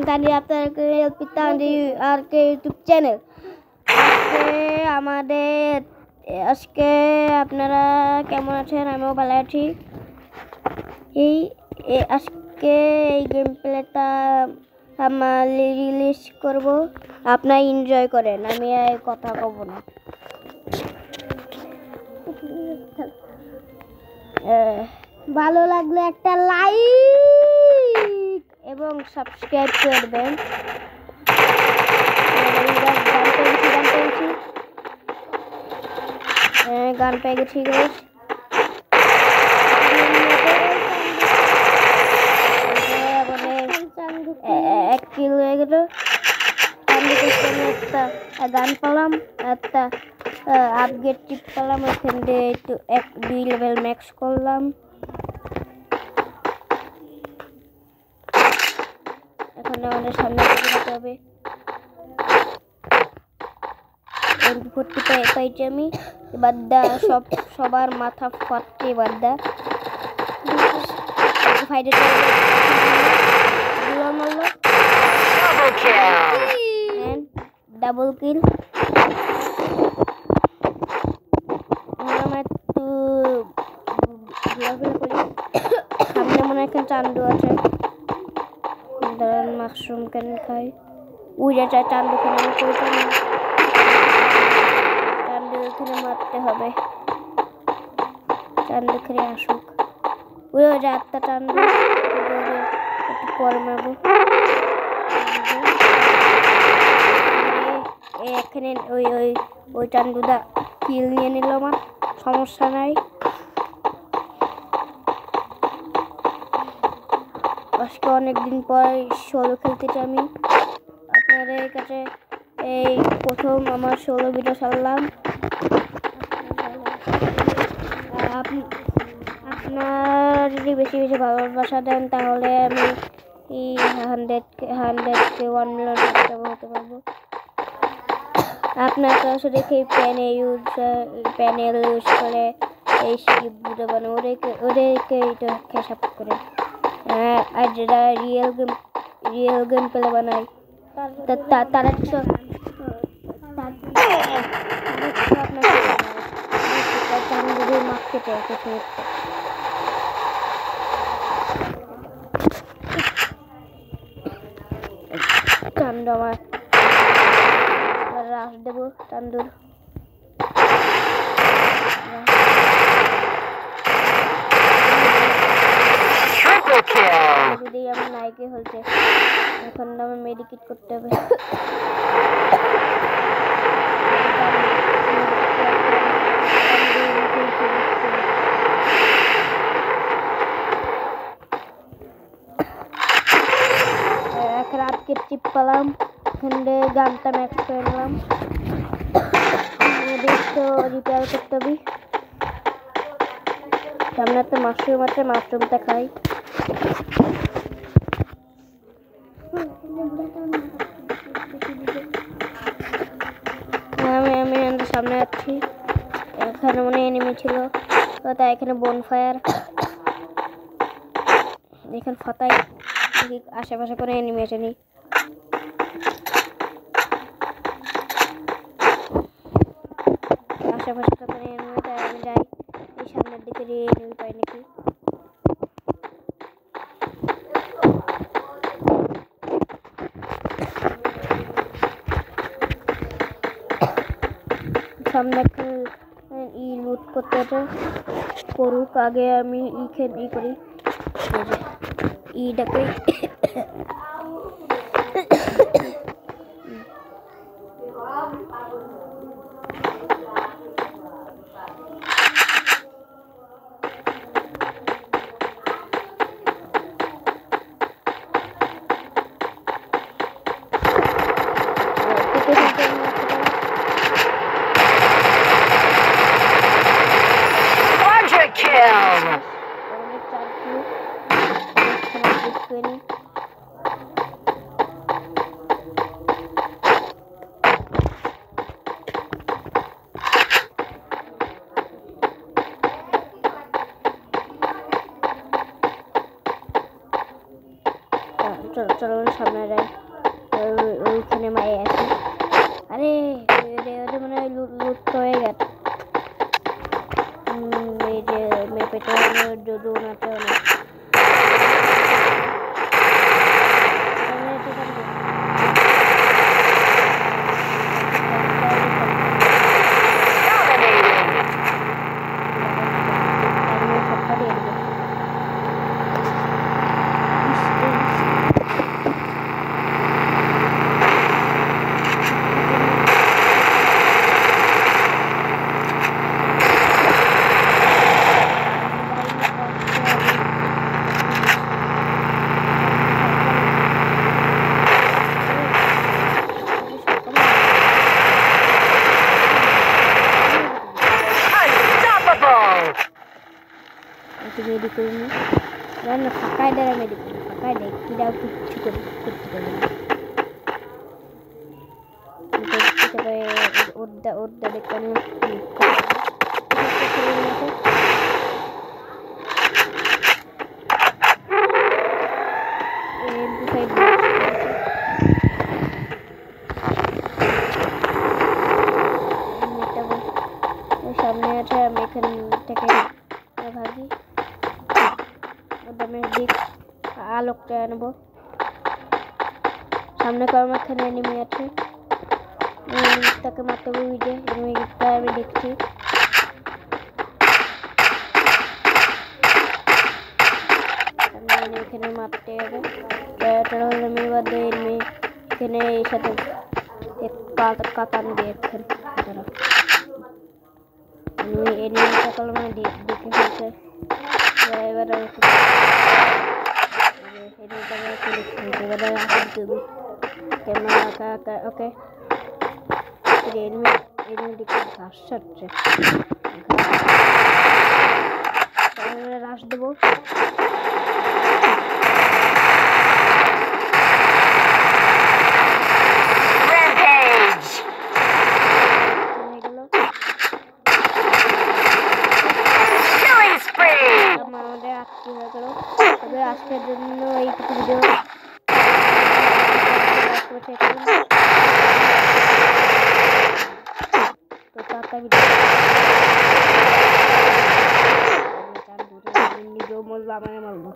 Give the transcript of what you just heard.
তানভীর আপনাদেরকে এলপি তানভীর আর কে YouTube channel. আজকে আপনারা কেমন আছেন? আমিও ভালো আছি। আজকে এই গেম প্লেটা আমার রিলিজ করব, আপনারা এনজয় করেন, আমি আর কথা কব না। ভালো লাগলে একটা লাইক এবং সাবস্ক্রাইব করবেন। গান পেয়ে গেছি গাইস। এক কিল হয়ে গেল। একটা গান পেলাম, একটা আপগ্রেড টিপ পেলাম, ওখান দিয়ে একটু 2 লেভেল ম্যাক্স করলাম। এখন আমাদের সামনে যেতে হবে। পাইছি আমি। এবার সবার মাথা ফাটছে। এবার ফাইটে ডাবল কিল। একটু সামনে মনে হয় চান্দু আছে। মাশরুম কেন খাই, উড়ে যায় চান্দু কেন চান্দু এখানে মারতে হবে। চান্দু খেলে আসুক, উড়ে যায় একটা চান্দু, একটু পরে মারবো। এখানে ওই চান্দুদা কিল নিয়ে নিল, আমার সমস্যা নাই। আজকে অনেকদিন পর সোলো খেলতেছি আমি। আপনাদের কাছে এই প্রথম আমার সোলো ভিডিও ছাড়লাম। আপনারা যদি বেশি বেশি ভালোবাসা দেন তাহলে আমি 100K 1 মিলিয়ন সাবস্ক্রাইবার হতে পারবো। আপনার কাছে দেখে প্যানেল ইউজ করে এই স্ক্রিপ্ট ভিডিও বানাবো, ওদেরকে এটা সাপোর্ট করে। আর যারা রিয়েল গেম প্লে বানায় তারা আপনার মাখতে চায় কিছু। চান্দু আমার রাস দেবো। চান্দুর যদি আমার নায়কে হচ্ছে, এখন আমার মেডিকেট করতে হবে। এক রাতকে টিপ পেলাম, এখানে গানটা ম্যাক্স করে নিলাম। তো রিপেয়ার করতে হবে। সামনে একটা মাশরুম আছে, মাশরুমটা খাই। আমি সামনে আছি। এখানে মনে এনিমি ছিল, তাই এখানে বনফায়ার। এখানে ফাতাই আশেপাশে কোনো এনিমি আসেনি। আশেপাশে তো কোনো এনিমি, তাই আমি যাই এই সামনের দিকে। এনিমি পাই নাকি? সামনে লুট করতে আছে, করুক আগে। আমি করি ইটাকে। আর ওইখানে মায়ে আছে। আরে ওদের মনে হয় লুট হয়ে গেছে। এই যে মেপেতে জোন আছে অনেক। মেডি করে নি না ফাঁকায় দ্বারা মেডি করি ফাঁকায় দেয় কিরাও কিচ্ছু করতে পারবে না ওরটা দেখতে সামনে আছে আমি এখান থেকে ভাগি ওদের দিক আলোকটা আনবো সামনে কারণ এখানে এনিমি আছে তাকে মারতে হবে যে এনিমিটা আমি দেখছি এখানে মারতে হবে এনিমি বাদে এনিমি এখানে এই সাথে এক কাতান দিয়ে এখানে এনিমিটা কলমে দেখে ফেলছে এবার ক্যামেরা ওকে এনিমি ঘাস ছাড়ছে রাশ দেবো আজকের জন্য এইটুকু ভিডিও তো টাটা ভিডিও মরলো আমায় মারলো